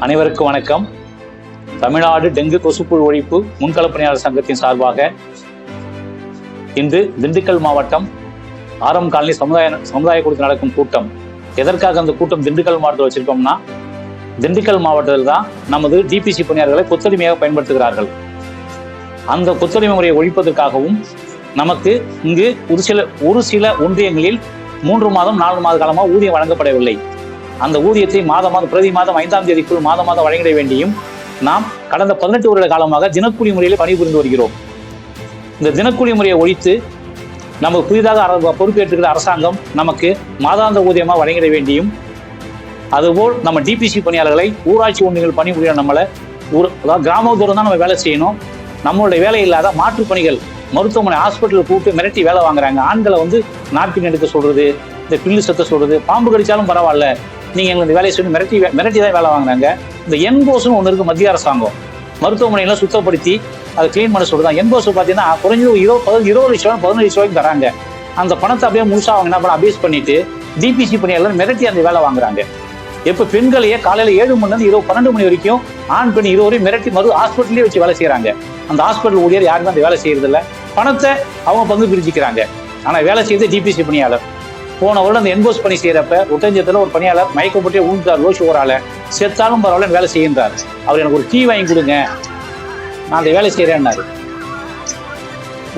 அனைவருக்கும் வணக்கம். தமிழ்நாடு டெங்கு கொசுப்புழு ஒழிப்பு முன்களப் பணியாளர் சங்கத்தின் சார்பாக இன்று திண்டுக்கல் மாவட்டம் ஆரம் காலனி சமுதாய கூடத்தில் நடக்கும் கூட்டம். எதற்காக அந்த கூட்டம் திண்டுக்கல் மாவட்டத்தில் வச்சிருக்கோம்னா, திண்டுக்கல் மாவட்டத்தில் தான் நமது டிபிசி பணியாளர்களை கொத்தடிமையாக பயன்படுத்துகிறார்கள். அந்த கொத்தடிமை முறையை ஒழிப்பதற்காகவும் நமக்கு இங்கு ஒரு சில ஒன்றியங்களில் 3 மாதம் 4 மாத காலமாக ஊதியம் வழங்கப்படவில்லை. அந்த ஊதியத்தை பிரதி மாதம் 5ஆம் தேதிக்குள் மாதம் வழங்கிட வேண்டியும் நாம் கடந்த 18 வருட காலமாக தினக்கூலி முறையில் பணிபுரிந்து வருகிறோம். இந்த தினக்கூலி முறையை ஒழித்து நமக்கு புதிதாக பொறுப்பேற்றுகிற அரசாங்கம் நமக்கு மாதாந்த ஊதியமாக வழங்கிட வேண்டியும், அதுபோல் நம்ம டிபிசி பணியாளர்களை ஊராட்சி ஒன்றியங்கள் பணிபுரிய அதாவது கிராமத்தோடு தான் நம்ம வேலை செய்யணும். நம்மளுடைய வேலை இல்லாத மாற்றுப் பணிகள் மருத்துவமனை ஹாஸ்பிட்டல் கூப்பிட்டு மிரட்டி வேலை வாங்குறாங்க. ஆண்களை நாப்கின் எடுக்க சொல்றது, இந்த பில்லு சத்த சொல்றது, பாம்பு கடிச்சாலும் பரவாயில்ல, நீங்க எங்களுக்கு வேலையை சொல்லி மிரட்டி தான் வேலை வாங்குறாங்க. இந்த என்போஸ்னு ஒன்று இருக்கு, மத்திய அரசாங்கம் மருத்துவமனையில சுத்தப்படுத்தி அதை கிளீன் பண்ண சொல்லுதான். என்போஸ் பார்த்தீங்கன்னா குறைஞ்சது 20 லட்சம் 15 லட்சம் தராங்க. அந்த பணத்தை அப்படியே முழுசா அவங்க என்ன பண்ண அபியூஸ் பண்ணிட்டு டிபிசி பணியாளர் மிரட்டி அந்த வேலை வாங்குறாங்க. எப்ப பெண்களையே காலையில 7 மணிலேருந்து இரவு 12 மணி வரைக்கும் ஆண் பெண் இருவரையும் மிரட்டி ஹாஸ்பிட்டலே வச்சு வேலை செய்யறாங்க. அந்த ஹாஸ்பிட்டல் ஊழியர் யாருமே அந்த வேலை செய்யறது இல்லை. பணத்தை அவங்க பங்கு பிரிச்சுக்கிறாங்க. ஆனா வேலை செய்யறது டிபிசி பணியாளர். போன வருடம் அந்த என்போஸ் பணி செய்யறப்ப ஒட்டஞ்சத்தில் ஒரு பணியாளர் மயக்கப்பட்டே ஊழ்ந்தார். லோஷ் ஓரால செத்தாலும் பரவாயில்ல வேலை செய்கின்றார். அவர் எனக்கு ஒரு டீ வாங்கி கொடுங்க, நான் அந்த வேலை செய்யறேன்னாரு.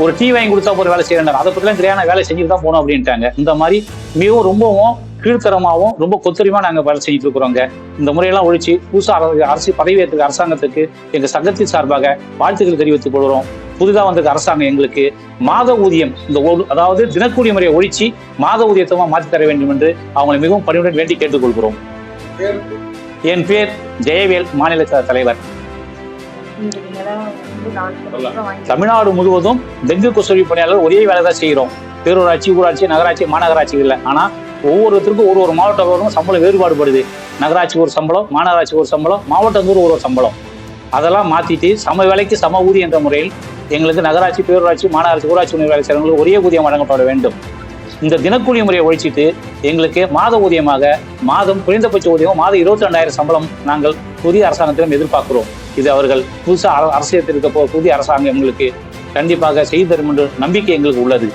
ஒரு டீ வாங்கி கொடுத்தா ஒரு வேலை செய்யறேன், அதை பற்றிலாம் தெரியாத வேலை செஞ்சுட்டு தான் போனோம் அப்படின்ட்டாங்க. இந்த மாதிரி மிகவும் ரொம்பவும் கீழ்த்தரமாகவும் ரொம்ப கொத்தரிமா நாங்கள் வேலை செஞ்சுட்டு இருக்கிறோங்க. இந்த முறையெல்லாம் ஒழிச்சு புதுசாக அரசு பதவியேற்ற அரசாங்கத்துக்கு எங்கள் சங்கத்தின் சார்பாக வாழ்த்துக்கள் தெரிவித்துக் கொள்கிறோம். புதிதாக வந்திருக்க அரசாங்கம் எங்களுக்கு மாத ஊதியம் அதாவது தினக்கூலி முறையை ஒழிச்சு மாத ஊதியத்தமாக மாற்றி தர வேண்டும் என்று அவங்களை மிகவும் பணிவுடன் வேண்டி கேட்டுக்கொள்கிறோம். என் பேர் ஜெயவேல், மாநில தலைவர். தமிழ்நாடு முழுவதும் டெங்கு கொசு பணியாளர் ஒரே வேலை தான் செய்கிறோம். பேரூராட்சி, ஊராட்சி, நகராட்சி, மாநகராட்சி இல்லை. ஆனால் ஒவ்வொருத்தருக்கும் ஒரு மாவட்டம் சம்பளம் வேறுபாடுபடுது. நகராட்சிக்கு ஒரு சம்பளம், மாநகராட்சிக்கு ஒரு சம்பளம், மாவட்டந்தோறும் ஒரு சம்பளம். அதெல்லாம் மாற்றிட்டு சம வேலைக்கு சம ஊதியம் என்ற முறையில் எங்களுக்கு நகராட்சி, பேரூராட்சி, மாநகராட்சி, ஊராட்சி ஒன்றிய வேலை செய்கிறவங்களுக்கு ஒரே ஊதியம் வழங்கப்பட வேண்டும். இந்த தினக்கூலி முறையை ஒழிச்சிட்டு எங்களுக்கு மாத ஊதியமாக மாதம் குறைந்தபட்ச ஊதியம் மாதம் 22,000 சம்பளம் நாங்கள் புதிய அரசாங்கத்திடம் எதிர்பார்க்கிறோம். இது அவர்கள் புதுசாக அரசியல் இருக்க புதிய அரசாங்கம் எங்களுக்கு கண்டிப்பாக செய்து தரும் என்ற நம்பிக்கை எங்களுக்கு உள்ளது.